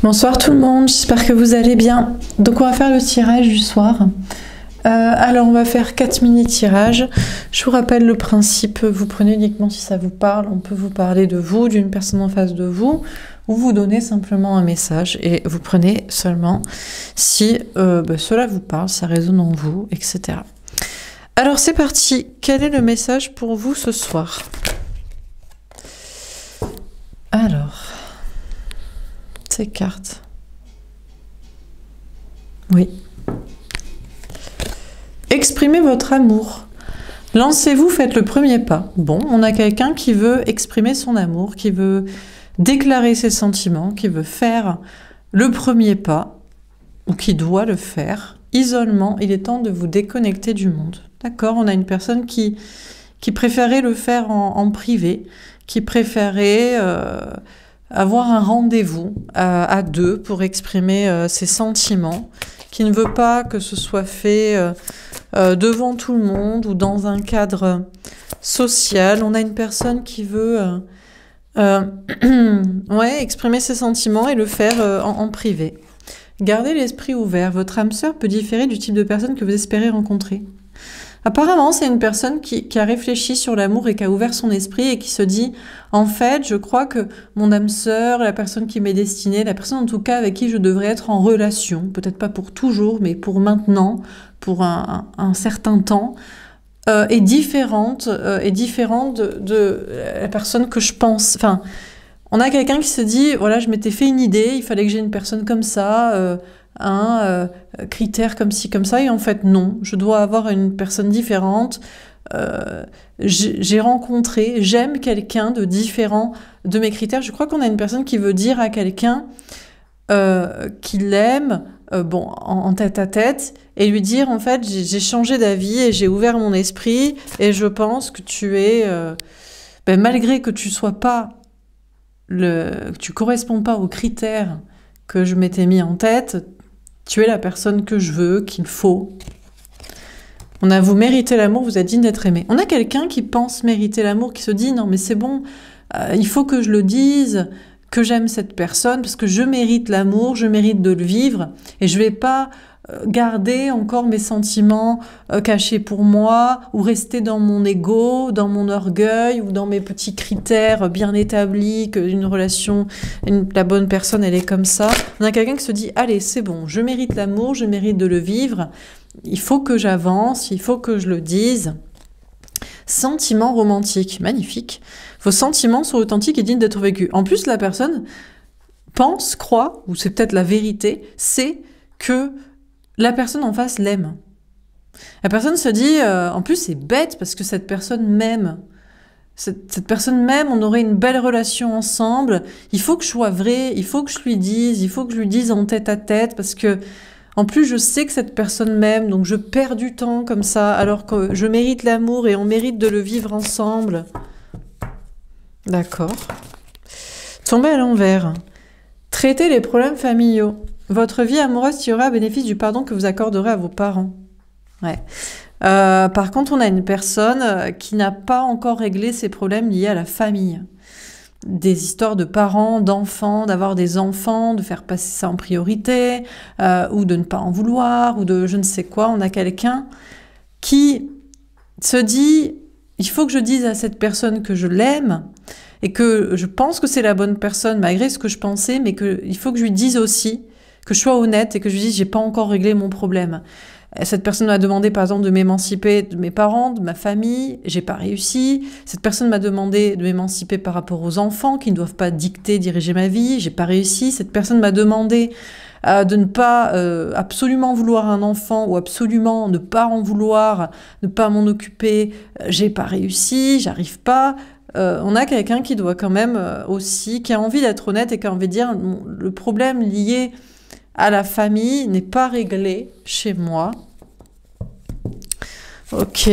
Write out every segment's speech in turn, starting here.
Bonsoir tout le monde, j'espère que vous allez bien. Donc on va faire le tirage du soir. Alors on va faire 4 mini-tirages. Je vous rappelle le principe, vous prenez uniquement si ça vous parle. On peut vous parler de vous, d'une personne en face de vous, ou vous donner simplement un message. Et vous prenez seulement si cela vous parle, ça résonne en vous, etc. Alors c'est parti, quel est le message pour vous ce soir? Alors, ces cartes. Oui. Exprimez votre amour. Lancez-vous, faites le premier pas. Bon, on a quelqu'un qui veut exprimer son amour, qui veut déclarer ses sentiments, qui veut faire le premier pas, ou qui doit le faire. Isolement, il est temps de vous déconnecter du monde. D'accord? On a une personne qui préférait le faire en privé, qui préférait avoir un rendez-vous à deux pour exprimer ses sentiments, qui ne veut pas que ce soit fait devant tout le monde ou dans un cadre social. On a une personne qui veut exprimer ses sentiments et le faire en privé. Gardez l'esprit ouvert. Votre âme sœur peut différer du type de personne que vous espérez rencontrer. Apparemment, c'est une personne qui a réfléchi sur l'amour et qui a ouvert son esprit et qui se dit « En fait, je crois que mon âme sœur, la personne qui m'est destinée, la personne en tout cas avec qui je devrais être en relation, peut-être pas pour toujours, mais pour maintenant, pour un certain temps, est différente de la personne que je pense. » Enfin, on a quelqu'un qui se dit « Voilà, je m'étais fait une idée, il fallait que j'ai une personne comme ça, critères comme ci, comme ça, et en fait non, je dois avoir une personne différente. J'aime quelqu'un de différent de mes critères. Je crois qu'on a une personne qui veut dire à quelqu'un qu'il l'aime, en tête à tête, et lui dire en fait j'ai changé d'avis et j'ai ouvert mon esprit et je pense que tu es, malgré que tu sois pas que tu corresponds pas aux critères que je m'étais mis en tête, tu es la personne que je veux, qu'il faut. On a vous méritez l'amour, vous êtes digne d'être aimé. On a quelqu'un qui pense mériter l'amour, qui se dit non mais c'est bon, il faut que je le dise, que j'aime cette personne, parce que je mérite l'amour, je mérite de le vivre, et je vais pas garder encore mes sentiments cachés pour moi, ou rester dans mon ego, dans mon orgueil, ou dans mes petits critères bien établis, qu'une relation, la bonne personne, elle est comme ça. On a quelqu'un qui se dit, allez, c'est bon, je mérite l'amour, je mérite de le vivre, il faut que j'avance, il faut que je le dise. Sentiments romantiques, magnifique. Vos sentiments sont authentiques et dignes d'être vécus. En plus, la personne pense, croit, ou c'est peut-être la vérité, c'est que la personne en face l'aime. La personne se dit, en plus c'est bête parce que cette personne m'aime. Cette personne m'aime, on aurait une belle relation ensemble. Il faut que je sois vrai, il faut que je lui dise, il faut que je lui dise en tête à tête parce que, en plus je sais que cette personne m'aime, donc je perds du temps comme ça alors que je mérite l'amour et on mérite de le vivre ensemble. D'accord. Tomber à l'envers. Traiter les problèmes familiaux. Votre vie amoureuse tirera à bénéfice du pardon que vous accorderez à vos parents. Ouais. Par contre, on a une personne qui n'a pas encore réglé ses problèmes liés à la famille. Des histoires de parents, d'enfants, d'avoir des enfants, de faire passer ça en priorité, ou de ne pas en vouloir, ou de je ne sais quoi. On a quelqu'un qui se dit, il faut que je dise à cette personne que je l'aime, et que je pense que c'est la bonne personne, malgré ce que je pensais, mais il faut que je lui dise aussi, que je sois honnête et que je lui dise j'ai pas encore réglé mon problème. Cette personne m'a demandé par exemple de m'émanciper de mes parents, de ma famille, j'ai pas réussi. Cette personne m'a demandé de m'émanciper par rapport aux enfants qui ne doivent pas dicter, diriger ma vie, j'ai pas réussi. Cette personne m'a demandé de ne pas absolument vouloir un enfant ou absolument ne pas en vouloir, ne pas m'en occuper, j'ai pas réussi, j'arrive pas. On a quelqu'un qui doit quand même aussi, qui a envie d'être honnête et qui a envie de dire le problème lié à la famille n'est pas réglé chez moi. Ok.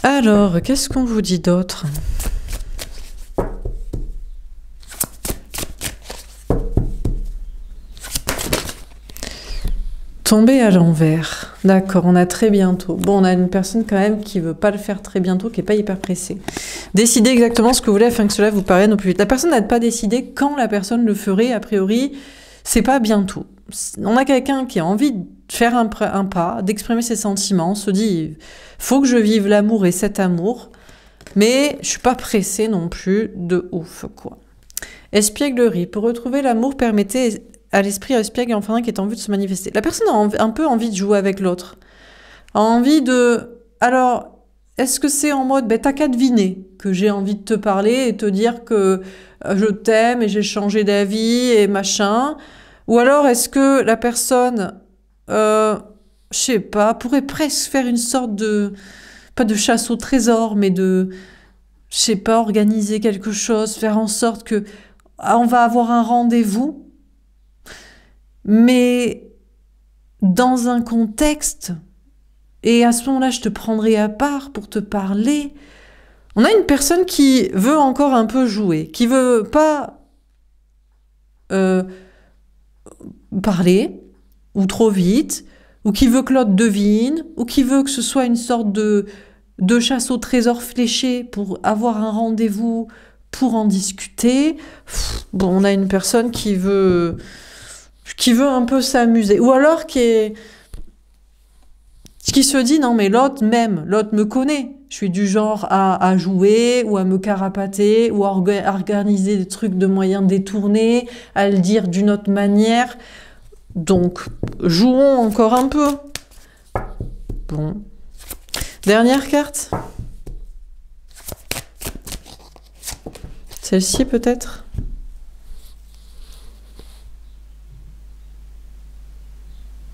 Alors, qu'est-ce qu'on vous dit d'autre ? Tomber à l'envers. D'accord, on a très bientôt. Bon, on a une personne quand même qui veut pas le faire très bientôt, qui est pas hyper pressée. Décidez exactement ce que vous voulez afin que cela vous parvienne au plus vite. La personne n'a pas décidé quand la personne le ferait, a priori, c'est pas bientôt. On a quelqu'un qui a envie de faire un pas, d'exprimer ses sentiments, se dit, faut que je vive l'amour et cet amour, mais je suis pas pressée non plus de ouf, quoi. Espièglerie. Pour retrouver l'amour, permettez à l'esprit espiègle et enfantin qui est en vue de se manifester. La personne a un peu envie de jouer avec l'autre. A envie de... Alors, est-ce que c'est en mode, t'as qu'à deviner que j'ai envie de te parler et te dire que je t'aime et j'ai changé d'avis et machin? Ou alors, est-ce que la personne, je sais pas, pourrait presque faire une sorte de... Pas de chasse au trésor, mais de... Je sais pas, organiser quelque chose, faire en sorte que on va avoir un rendez-vous, mais dans un contexte, et à ce moment-là, je te prendrai à part pour te parler. On a une personne qui veut encore un peu jouer, qui veut pas parler, ou trop vite, ou qui veut que l'autre devine, ou qui veut que ce soit une sorte de chasse au trésor fléché pour avoir un rendez-vous, pour en discuter. Bon, on a une personne qui veut un peu s'amuser. Ou alors qui se dit, non mais l'autre m'aime, l'autre me connaît. Je suis du genre à jouer, ou à me carapater, ou à organiser des trucs de moyens détournés, à le dire d'une autre manière. Donc, jouons encore un peu. Bon. Dernière carte. Celle-ci peut-être.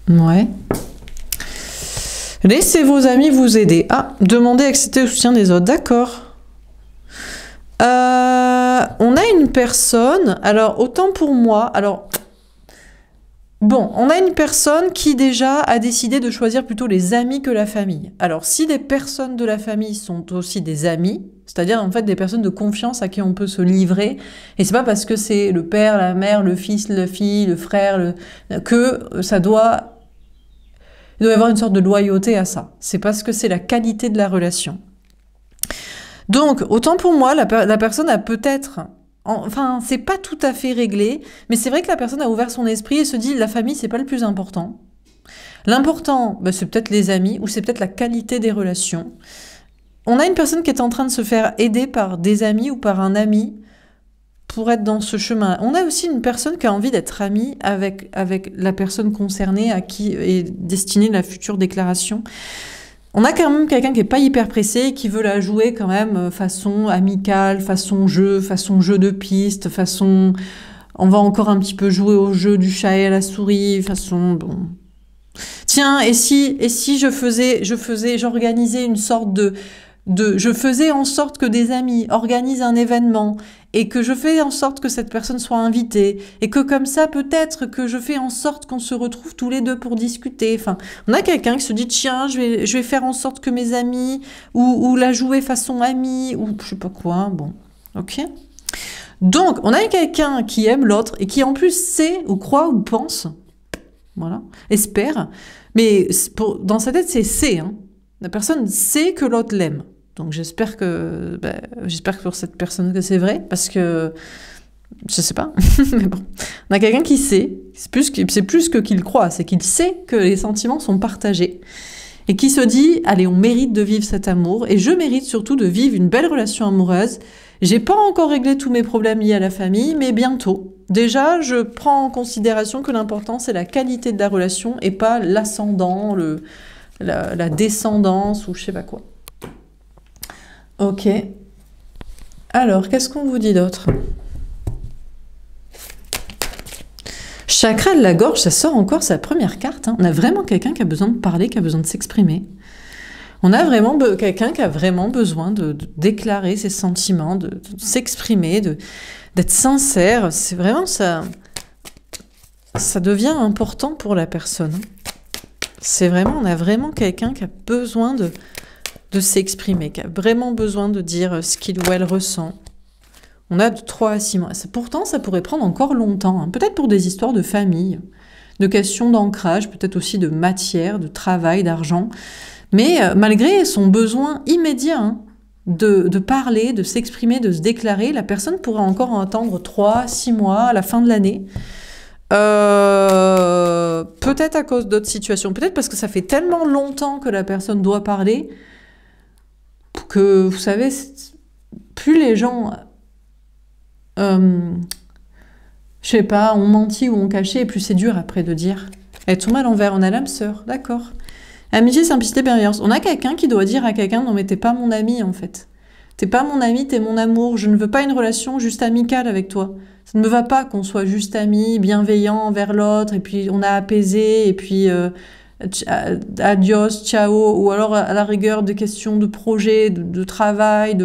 Ouais. Laissez vos amis vous aider. Ah, demandez à accepter le soutien des autres. D'accord. On a une personne. Alors, autant pour moi. Alors, bon, on a une personne qui déjà a décidé de choisir plutôt les amis que la famille. Alors, si des personnes de la famille sont aussi des amis, c'est-à-dire en fait des personnes de confiance à qui on peut se livrer, et c'est pas parce que c'est le père, la mère, le fils, la fille, le frère, que ça doit... Il doit y avoir une sorte de loyauté à ça. C'est parce que c'est la qualité de la relation. Donc, autant pour moi, la personne a peut-être... Enfin, c'est pas tout à fait réglé, mais c'est vrai que la personne a ouvert son esprit et se dit, la famille, c'est pas le plus important. L'important, c'est peut-être les amis, ou c'est peut-être la qualité des relations. On a une personne qui est en train de se faire aider par des amis ou par un ami pour être dans ce chemin. On a aussi une personne qui a envie d'être amie avec la personne concernée à qui est destinée la future déclaration. On a quand même quelqu'un qui n'est pas hyper pressé, qui veut la jouer quand même façon amicale, façon jeu de piste, façon... On va encore un petit peu jouer au jeu du chat et à la souris, façon... Bon. Tiens, et si j'organisais une sorte je faisais en sorte que des amis organisent un événement et que je fais en sorte que cette personne soit invitée et que comme ça, peut-être que je fais en sorte qu'on se retrouve tous les deux pour discuter. Enfin, on a quelqu'un qui se dit, tiens, je vais faire en sorte que mes amis ou la jouer façon amie ou je sais pas quoi. Bon, ok. Donc, on a quelqu'un qui aime l'autre et qui en plus sait ou croit ou pense, voilà, espère, mais dans sa tête, c'est sait. Hein. La personne sait que l'autre l'aime. Donc j'espère que pour cette personne que c'est vrai, parce que je sais pas, mais bon, on a quelqu'un qui sait, c'est plus que qu'il croit, c'est qu'il sait que les sentiments sont partagés et qui se dit, allez, on mérite de vivre cet amour et je mérite surtout de vivre une belle relation amoureuse. J'ai pas encore réglé tous mes problèmes liés à la famille, mais bientôt. Déjà, je prends en considération que l'important c'est la qualité de la relation et pas l'ascendant, la descendance ou je sais pas quoi. Ok. Alors, qu'est-ce qu'on vous dit d'autre? Chakra de la gorge, ça sort encore sa première carte. Hein. On a vraiment quelqu'un qui a besoin de parler, qui a besoin de s'exprimer. On a vraiment quelqu'un qui a vraiment besoin de déclarer ses sentiments, de s'exprimer, d'être sincère. C'est vraiment ça. Ça devient important pour la personne. On a vraiment quelqu'un qui a besoin de s'exprimer, qui a vraiment besoin de dire ce qu'il ou elle ressent. On a de 3 à 6 mois. Pourtant, ça pourrait prendre encore longtemps. Hein. Peut-être pour des histoires de famille, de questions d'ancrage, peut-être aussi de matière, de travail, d'argent. Mais malgré son besoin immédiat de parler, de s'exprimer, de se déclarer. La personne pourra encore en attendre 3, 6 mois à la fin de l'année. Peut-être à cause d'autres situations, peut-être parce que ça fait tellement longtemps que la personne doit parler que, vous savez, plus les gens, je sais pas, ont menti ou ont caché, et plus c'est dur après de dire. Elles tombent à l'envers, on a l'âme sœur, d'accord. Amitié, simplicité, bienveillance. On a quelqu'un qui doit dire à quelqu'un, non mais t'es pas mon ami en fait. T'es pas mon ami, t'es mon amour. Je ne veux pas une relation juste amicale avec toi. Ça ne me va pas qu'on soit juste amis, bienveillants envers l'autre, et puis on a apaisé, et puis adios, ciao, ou alors à la rigueur des questions de projet, de travail,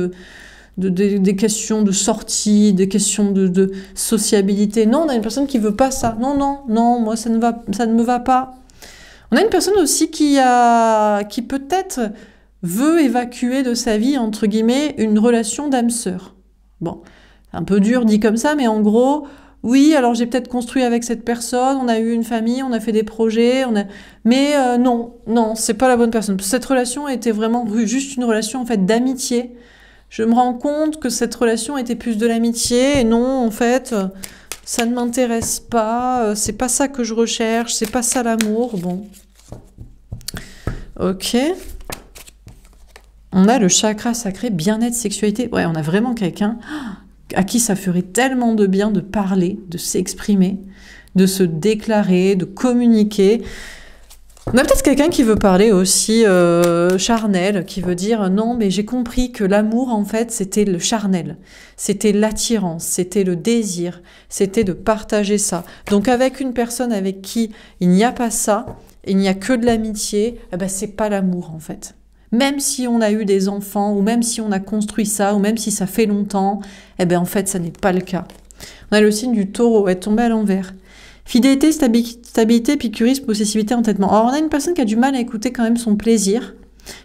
des questions de sortie, des questions de sociabilité. Non, on a une personne qui veut pas ça. Non, non, non, moi ça ne me va pas. On a une personne aussi qui peut-être veut évacuer de sa vie, entre guillemets, une relation d'âme sœur. Bon, un peu dur dit comme ça, mais en gros, oui, alors j'ai peut-être construit avec cette personne, on a eu une famille, on a fait des projets, mais non, c'est pas la bonne personne. Cette relation était vraiment juste une relation en fait d'amitié. Je me rends compte que cette relation était plus de l'amitié, et non, en fait, ça ne m'intéresse pas, c'est pas ça que je recherche, c'est pas ça l'amour, bon. Ok. On a le chakra sacré, bien-être, sexualité. Ouais, on a vraiment quelqu'un à qui ça ferait tellement de bien de parler, de s'exprimer, de se déclarer, de communiquer. On a peut-être quelqu'un qui veut parler aussi charnel, qui veut dire non, mais j'ai compris que l'amour, en fait, c'était le charnel, c'était l'attirance, c'était le désir, c'était de partager ça. Donc avec une personne avec qui il n'y a pas ça, il n'y a que de l'amitié, eh ben, c'est pas l'amour, en fait. Même si on a eu des enfants, ou même si on a construit ça, ou même si ça fait longtemps, eh ben en fait, ça n'est pas le cas. On a le signe du taureau, être tombé à l'envers. Fidélité, stabilité, épicurisme, possessivité, entêtement. Alors, on a une personne qui a du mal à écouter quand même son plaisir,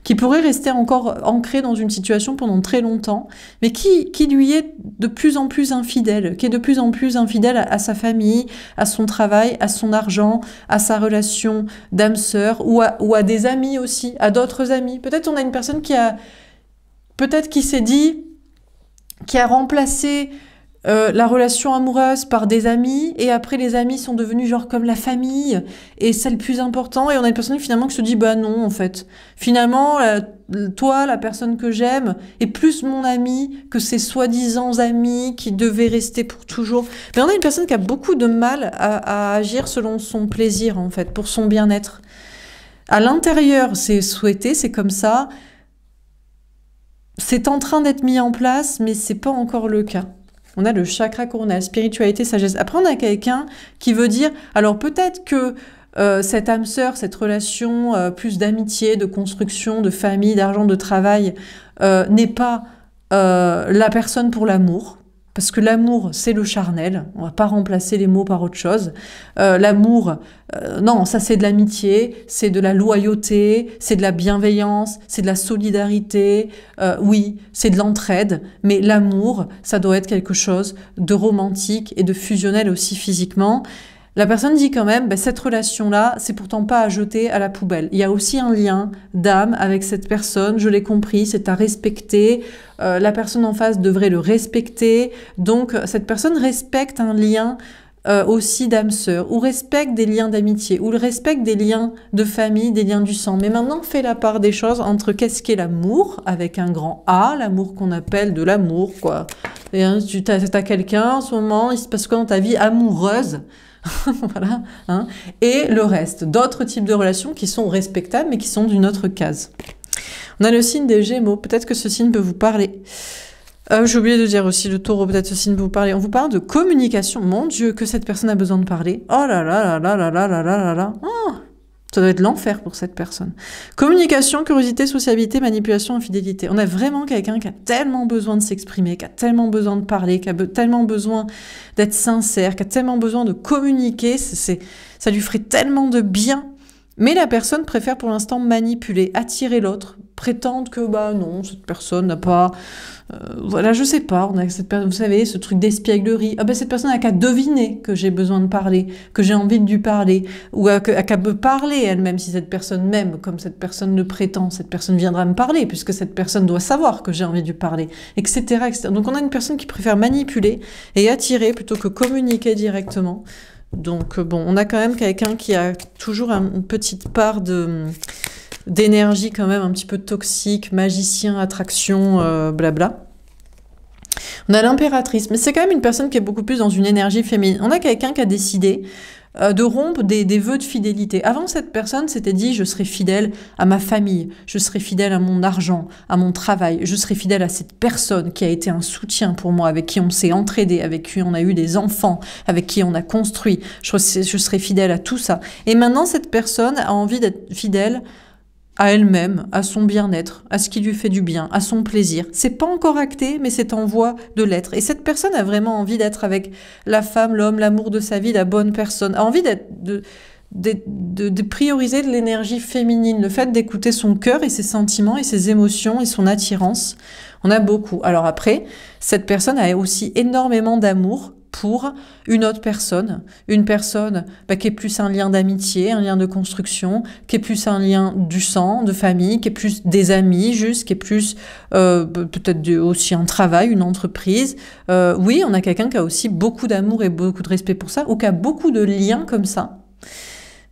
qui pourrait rester encore ancré dans une situation pendant très longtemps, mais qui lui est de plus en plus infidèle, qui est de plus en plus infidèle à sa famille, à son travail, à son argent, à sa relation d'âme sœur, ou à des amis aussi, à d'autres amis. Peut-être on a une personne qui s'est dit, qui a remplacé la relation amoureuse par des amis, et après les amis sont devenus genre comme la famille, et c'est le plus important, et on a une personne finalement qui se dit bah non en fait, finalement toi la personne que j'aime est plus mon ami que ces soi-disant amis qui devaient rester pour toujours. Mais on a une personne qui a beaucoup de mal à agir selon son plaisir en fait, pour son bien-être. À l'intérieur c'est souhaité, c'est comme ça, c'est en train d'être mis en place, mais c'est pas encore le cas. On a le chakra coronal, spiritualité, sagesse. Après, on a quelqu'un qui veut dire, alors peut-être que cette âme sœur, cette relation plus d'amitié, de construction, de famille, d'argent, de travail, n'est pas la personne pour l'amour. Parce que l'amour, c'est le charnel. On va pas remplacer les mots par autre chose. L'amour, non, ça c'est de l'amitié, c'est de la loyauté, c'est de la bienveillance, c'est de la solidarité. Oui, c'est de l'entraide. Mais l'amour, ça doit être quelque chose de romantique et de fusionnel aussi physiquement. La personne dit quand même, bah, cette relation-là, c'est pourtant pas à jeter à la poubelle. Il y a aussi un lien d'âme avec cette personne, je l'ai compris, c'est à respecter. La personne en face devrait le respecter. Donc, cette personne respecte un lien aussi d'âme sœur, ou respecte des liens d'amitié, ou le respecte des liens de famille, des liens du sang. Mais maintenant, fais la part des choses entre qu'est-ce qu'est l'amour, avec un grand A, l'amour qu'on appelle de l'amour, quoi. Et hein, tu as quelqu'un en ce moment, il se passe quoi dans ta vie amoureuse? Voilà, hein, et le reste, d'autres types de relations qui sont respectables mais qui sont d'une autre case. On a le signe des Gémeaux, peut-être que ce signe peut vous parler. J'ai oublié de dire aussi le Taureau, peut-être ce signe peut vous parler. On vous parle de communication, mon Dieu, que cette personne a besoin de parler. Oh là là là là là là là là là là. Oh, ça doit être l'enfer pour cette personne. Communication, curiosité, sociabilité, manipulation, infidélité. On a vraiment quelqu'un qui a tellement besoin de s'exprimer, qui a tellement besoin de parler, qui a tellement besoin d'être sincère, qui a tellement besoin de communiquer. Ça lui ferait tellement de bien Mais la personne préfère pour l'instant manipuler, attirer l'autre, prétendre que bah non, cette personne n'a pas... voilà, je sais pas, on a cette vous savez, ce truc d'espièglerie. Ah ben cette personne n'a qu'à deviner que j'ai besoin de parler, que j'ai envie de lui parler, ou a qu'à me parler elle-même si cette personne m'aime, comme cette personne le prétend, cette personne viendra me parler, puisque cette personne doit savoir que j'ai envie de lui parler, etc., etc. Donc on a une personne qui préfère manipuler et attirer plutôt que communiquer directement. Donc bon, on a quand même quelqu'un qui a toujours une petite part d'énergie quand même un petit peu toxique, magicien, attraction, blabla. On a l'impératrice, mais c'est quand même une personne qui est beaucoup plus dans une énergie féminine. On a quelqu'un qui a décidé de rompre des vœux de fidélité. Avant, cette personne s'était dit « je serai fidèle à ma famille, je serai fidèle à mon argent, à mon travail, je serai fidèle à cette personne qui a été un soutien pour moi, avec qui on s'est entraidé, avec qui on a eu des enfants, avec qui on a construit, je serai fidèle à tout ça. » Et maintenant, cette personne a envie d'être fidèle à elle-même, à son bien-être, à ce qui lui fait du bien, à son plaisir. C'est pas encore acté, mais c'est en voie de l'être. Et cette personne a vraiment envie d'être avec la femme, l'homme, l'amour de sa vie, la bonne personne, a envie de prioriser de l'énergie féminine, le fait d'écouter son cœur et ses sentiments et ses émotions et son attirance. On a beaucoup. Alors après, cette personne a aussi énormément d'amour pour une autre personne, une personne qui est plus un lien d'amitié, un lien de construction, qui est plus un lien du sang, de famille, qui est plus des amis juste, qui est plus peut-être aussi un travail, une entreprise. Oui, on a quelqu'un qui a aussi beaucoup d'amour et beaucoup de respect pour ça, ou qui a beaucoup de liens comme ça.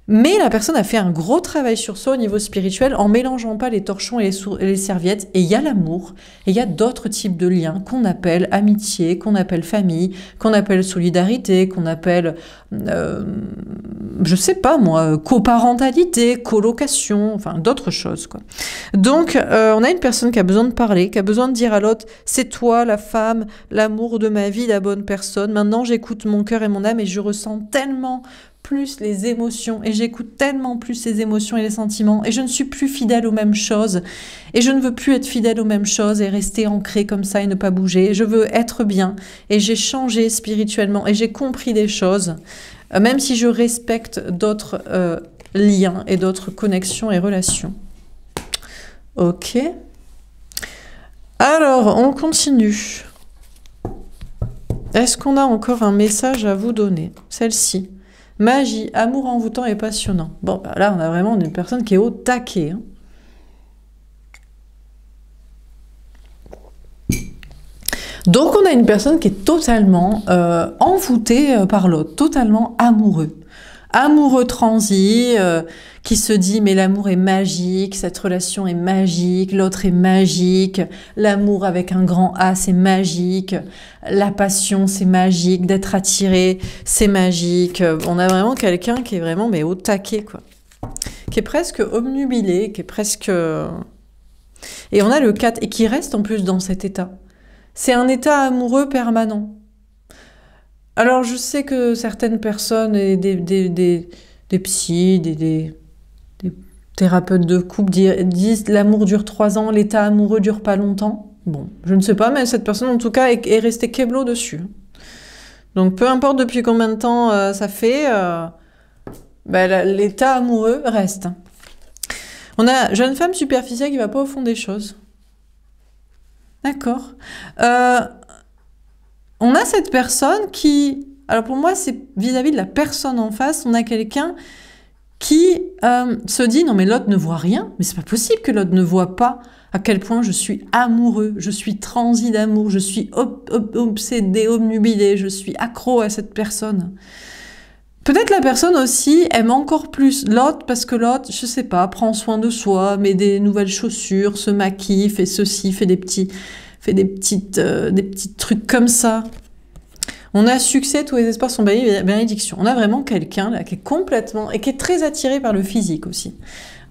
Mais la personne a fait un gros travail sur soi au niveau spirituel en mélangeant pas les torchons et les serviettes. Et il y a l'amour, et il y a d'autres types de liens qu'on appelle amitié, qu'on appelle famille, qu'on appelle solidarité, qu'on appelle, je sais pas moi, coparentalité, colocation, enfin d'autres choses, quoi. Donc, on a une personne qui a besoin de parler, qui a besoin de dire à l'autre, c'est toi la femme, l'amour de ma vie, la bonne personne. Maintenant, j'écoute mon cœur et mon âme et je ressens tellement plus les émotions et j'écoute tellement plus les émotions et les sentiments et je ne suis plus fidèle aux mêmes choses et je ne veux plus être fidèle aux mêmes choses et rester ancrée comme ça et ne pas bouger. Je veux être bien et j'ai changé spirituellement et j'ai compris des choses, même si je respecte d'autres liens et d'autres connexions et relations. Ok. Alors, on continue. Est-ce qu'on a encore un message à vous donner? Celle-ci. Magie, amour envoûtant et passionnant. Bon, bah là, on a vraiment une personne qui est au taquet. Hein. Donc, on a une personne qui est totalement envoûtée par l'autre, totalement amoureux. Amoureux transi, qui se dit « mais l'amour est magique, cette relation est magique, l'autre est magique, l'amour avec un grand A, c'est magique, la passion, c'est magique, d'être attiré, c'est magique. » On a vraiment quelqu'un qui est vraiment mais au taquet, quoi. Qui est presque obnubilé, qui est presque... Et on a le 4, et qui reste en plus dans cet état. C'est un état amoureux permanent. Alors, je sais que certaines personnes, et des psys, des thérapeutes de couple disent l'amour dure 3 ans, l'état amoureux dure pas longtemps. Bon, je ne sais pas, mais cette personne, en tout cas, est restée keblo dessus. Donc, peu importe depuis combien de temps ça fait, l'état amoureux reste. On a jeune femme superficielle qui va pas au fond des choses. D'accord. On a cette personne qui... Alors pour moi, c'est vis-à-vis de la personne en face, on a quelqu'un qui se dit « Non mais l'autre ne voit rien, mais c'est pas possible que l'autre ne voit pas à quel point je suis amoureux, je suis transi d'amour, je suis obsédé, obnubilé, je suis accro à cette personne. » Peut-être la personne aussi aime encore plus l'autre parce que l'autre, je sais pas, prend soin de soi, met des nouvelles chaussures, se maquille, fait ceci, fait des petits trucs comme ça. On a succès, tous les espoirs sont bénédiction. On a vraiment quelqu'un là qui est complètement et qui est très attiré par le physique aussi.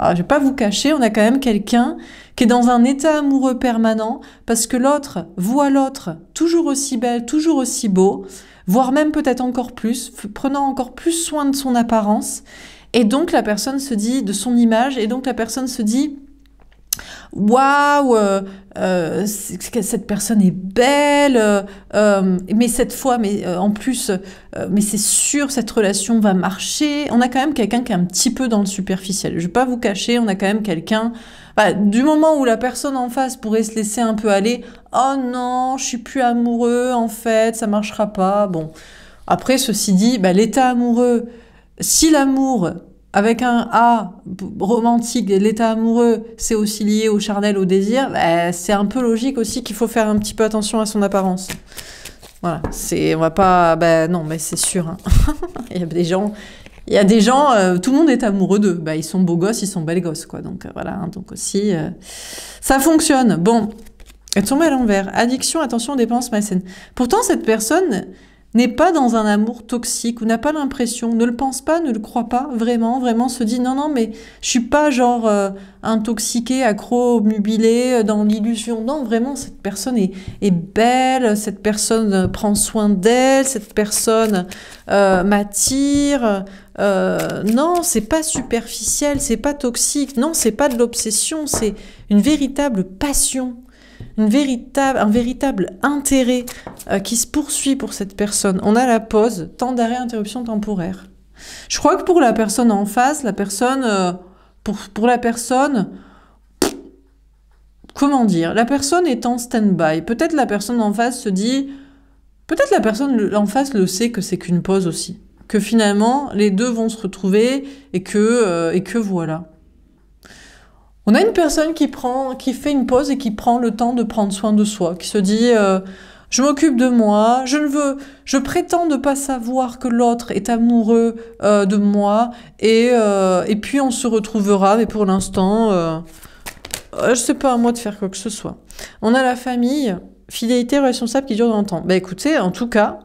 Alors je vais pas vous cacher, on a quand même quelqu'un qui est dans un état amoureux permanent parce que l'autre voit l'autre toujours aussi belle, toujours aussi beau, voire même peut-être encore plus, prenant encore plus soin de son apparence. Et donc la personne se dit, de son image, et donc la personne se dit waouh, cette personne est belle, mais cette fois, en plus, mais c'est sûr, cette relation va marcher. On a quand même quelqu'un qui est un petit peu dans le superficiel. Je vais pas vous cacher, on a quand même quelqu'un. Bah, du moment où la personne en face pourrait se laisser un peu aller, oh non, je suis plus amoureux, en fait, ça marchera pas. Bon, après, ceci dit, bah, l'état amoureux, si l'amour avec un A romantique, l'état amoureux, c'est aussi lié au charnel, au désir, bah, c'est un peu logique aussi qu'il faut faire un petit peu attention à son apparence. Voilà, on va pas, bah non, mais c'est sûr. Hein. Il y a des gens, tout le monde est amoureux d'eux. Bah, ils sont beaux gosses, ils sont belles gosses, quoi. Donc voilà, hein, donc aussi, ça fonctionne. Bon, elle tombe à l'envers. Addiction, attention, dépenses malsaines. Pourtant, cette personne n'est pas dans un amour toxique ou n'a pas l'impression, ne le pense pas, ne le croit pas, vraiment se dit non, mais je suis pas genre intoxiqué, accro, obnubilé, dans l'illusion. Non, vraiment, cette personne est belle, cette personne prend soin d'elle, cette personne m'attire. Non, c'est pas superficiel, c'est pas toxique, non, c'est pas de l'obsession, c'est une véritable passion. Un véritable intérêt qui se poursuit pour cette personne. On a la pause, temps d'arrêt, interruption temporaire. Je crois que pour la personne en face, pour la personne, comment dire, la personne est en stand-by. Peut-être la personne en face se dit, peut-être la personne en face le sait que c'est qu'une pause aussi. Que finalement, les deux vont se retrouver et que voilà. On a une personne qui fait une pause et qui prend le temps de prendre soin de soi, qui se dit je m'occupe de moi, je prétends ne pas savoir que l'autre est amoureux de moi et puis on se retrouvera, mais pour l'instant, je sais pas à moi de faire quoi que ce soit. On a la famille, fidélité responsable qui dure dans le temps. Bah écoutez, en tout cas,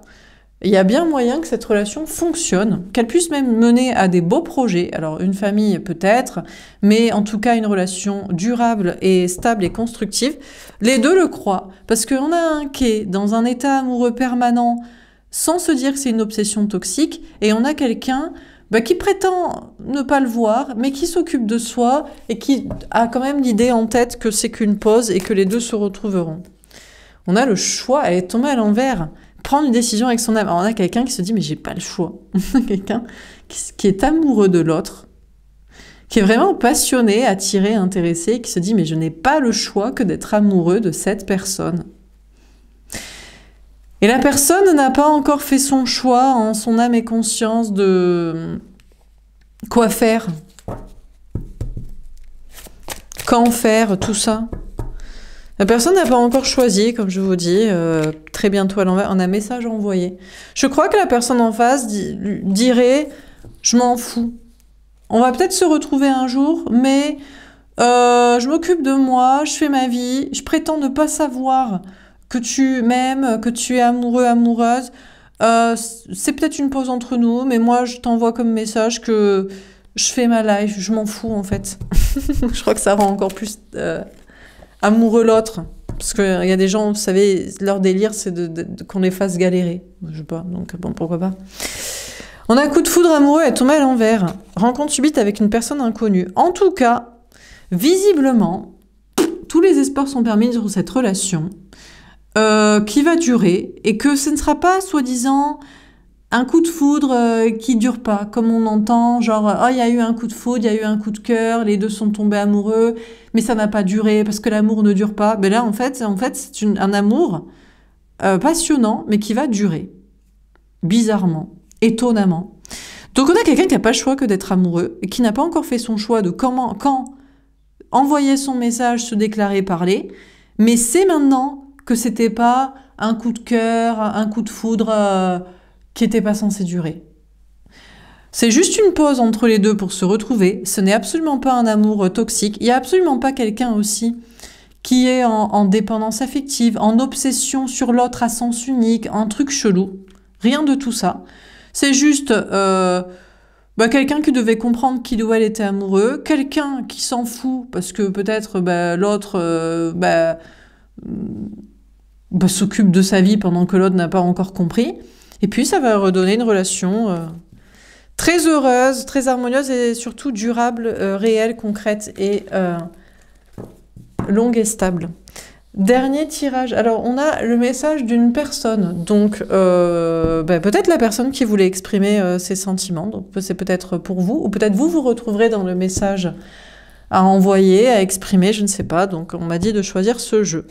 il y a bien moyen que cette relation fonctionne, qu'elle puisse même mener à des beaux projets. Alors une famille peut-être, mais en tout cas une relation durable et stable et constructive. Les deux le croient, parce qu'on a un qui est dans un état amoureux permanent sans se dire que c'est une obsession toxique, et on a quelqu'un qui prétend ne pas le voir, mais qui s'occupe de soi et qui a quand même l'idée en tête que c'est qu'une pause et que les deux se retrouveront. On a le choix, elle est tombée à l'envers. Prendre une décision avec son âme. Alors on a quelqu'un qui se dit mais j'ai pas le choix. Quelqu'un qui est amoureux de l'autre, qui est vraiment passionné, attiré, intéressé, qui se dit mais je n'ai pas le choix que d'être amoureux de cette personne. Et la personne n'a pas encore fait son choix en son âme et conscience de quoi faire, quand faire, tout ça. La personne n'a pas encore choisi, comme je vous dis, très bientôt à l'envers, on a un message envoyé. Je crois que la personne en face dirait « je m'en fous ». On va peut-être se retrouver un jour, mais je m'occupe de moi, je fais ma vie, je prétends ne pas savoir que tu m'aimes, que tu es amoureux, amoureuse. C'est peut-être une pause entre nous, mais moi je t'envoie comme message que je fais ma life, je m'en fous en fait. Je crois que ça rend encore plus... amoureux l'autre, parce qu'il y a des gens, vous savez, leur délire, c'est qu'on les fasse galérer. Je sais pas, donc bon, pourquoi pas. On a un coup de foudre amoureux, elle tombe à l'envers. Rencontre subite avec une personne inconnue. En tout cas, visiblement, tous les espoirs sont permis sur cette relation qui va durer et que ce ne sera pas, soi-disant, un coup de foudre qui dure pas, comme on entend, genre « oh, il y a eu un coup de foudre, il y a eu un coup de cœur, les deux sont tombés amoureux, mais ça n'a pas duré parce que l'amour ne dure pas. » Mais là, en fait c'est un amour passionnant, mais qui va durer. Bizarrement, étonnamment. Donc on a quelqu'un qui n'a pas le choix que d'être amoureux, et qui n'a pas encore fait son choix de quand envoyer son message, se déclarer, parler, mais c'est maintenant que c'était pas un coup de cœur, un coup de foudre... qui n'était pas censé durer. C'est juste une pause entre les deux pour se retrouver. Ce n'est absolument pas un amour toxique. Il n'y a absolument pas quelqu'un aussi qui est en dépendance affective, en obsession sur l'autre à sens unique, un truc chelou. Rien de tout ça. C'est juste quelqu'un qui devait comprendre qu'il ou elle était amoureux, quelqu'un qui s'en fout parce que peut-être l'autre s'occupe de sa vie pendant que l'autre n'a pas encore compris. Et puis, ça va redonner une relation très heureuse, très harmonieuse et surtout durable, réelle, concrète et longue et stable. Dernier tirage. Alors, on a le message d'une personne. Donc, peut-être la personne qui voulait exprimer ses sentiments. Donc, c'est peut-être pour vous. Ou peut-être vous retrouverez dans le message à envoyer, à exprimer, je ne sais pas. Donc, on m'a dit de choisir ce jeu.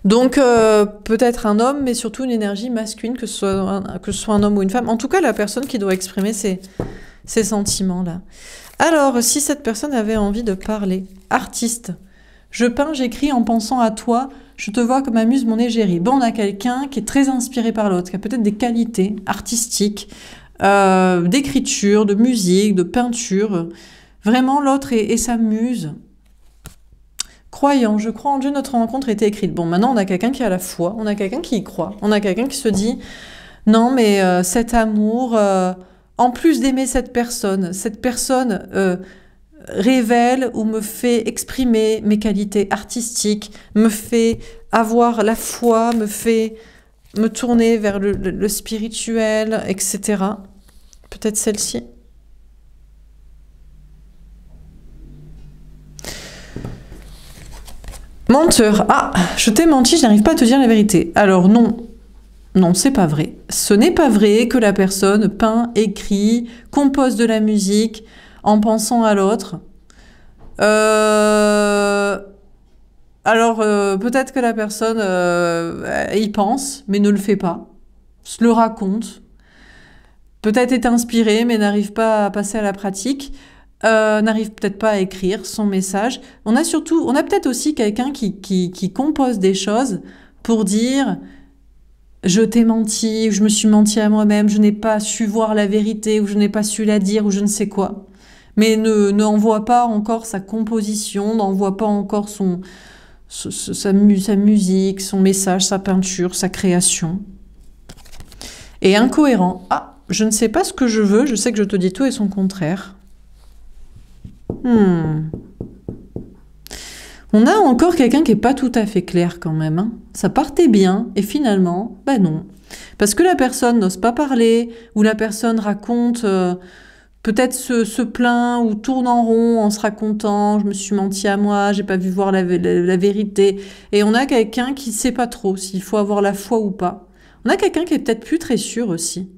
Donc, peut-être un homme, mais surtout une énergie masculine, que ce soit un homme ou une femme. En tout cas, la personne qui doit exprimer ces sentiments-là. Alors, si cette personne avait envie de parler, artiste, je peins, j'écris en pensant à toi, je te vois comme amuse mon égérie. Bon, on a quelqu'un qui est très inspiré par l'autre, qui a peut-être des qualités artistiques, d'écriture, de musique, de peinture. Vraiment, l'autre est sa muse. Croyant, je crois en Dieu, notre rencontre a été écrite. Bon, maintenant, on a quelqu'un qui a la foi, on a quelqu'un qui y croit, on a quelqu'un qui se dit, non, mais cet amour, en plus d'aimer cette personne révèle ou me fait exprimer mes qualités artistiques, me fait avoir la foi, me fait me tourner vers le spirituel, etc. Peut-être celle-ci. Menteur. Ah, je t'ai menti, je n'arrive pas à te dire la vérité. Alors non, non, c'est pas vrai. Ce n'est pas vrai que la personne peint, écrit, compose de la musique en pensant à l'autre. Alors, peut-être que la personne y pense, mais ne le fait pas, se le raconte. Peut-être est inspirée, mais n'arrive pas à passer à la pratique. N'arrive peut-être pas à écrire son message. On a peut-être aussi quelqu'un qui compose des choses pour dire « je t'ai menti » ou « je me suis menti à moi-même », « je n'ai pas su voir la vérité » ou « je n'ai pas su la dire » ou je ne sais quoi. Mais n'envoie pas encore sa composition, n'envoie pas encore sa musique, son message, sa peinture, sa création. Et incohérent. Ah, je ne sais pas ce que je veux, je sais que je te dis tout et son contraire. On a encore quelqu'un qui n'est pas tout à fait clair quand même. Hein. Ça partait bien et finalement, ben non. Parce que la personne n'ose pas parler ou la personne raconte, peut-être se plaint ou tourne en rond en se racontant « je me suis menti à moi, j'ai pas vu voir la vérité ». Et on a quelqu'un qui ne sait pas trop s'il faut avoir la foi ou pas. On a quelqu'un qui est peut-être plus très sûr aussi.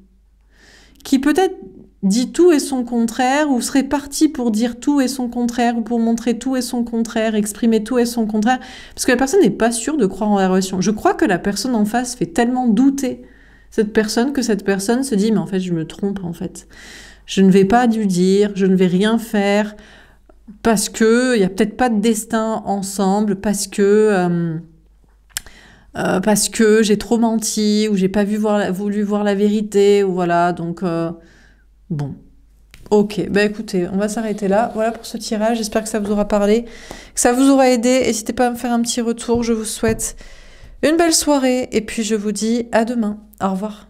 Qui peut-être dit tout et son contraire, ou serait parti pour dire tout et son contraire, ou pour montrer tout et son contraire, exprimer tout et son contraire, parce que la personne n'est pas sûre de croire en la relation. Je crois que la personne en face fait tellement douter cette personne que cette personne se dit « mais en fait, je me trompe, en fait. Je ne vais pas lui dire, je ne vais rien faire, parce que il n'y a peut-être pas de destin ensemble, parce que j'ai trop menti, ou j'ai pas voulu voir la vérité, ou voilà, donc... Bon, ok, bah écoutez, on va s'arrêter là. Voilà pour ce tirage, j'espère que ça vous aura parlé, que ça vous aura aidé. N'hésitez pas à me faire un petit retour, je vous souhaite une belle soirée et puis je vous dis à demain. Au revoir.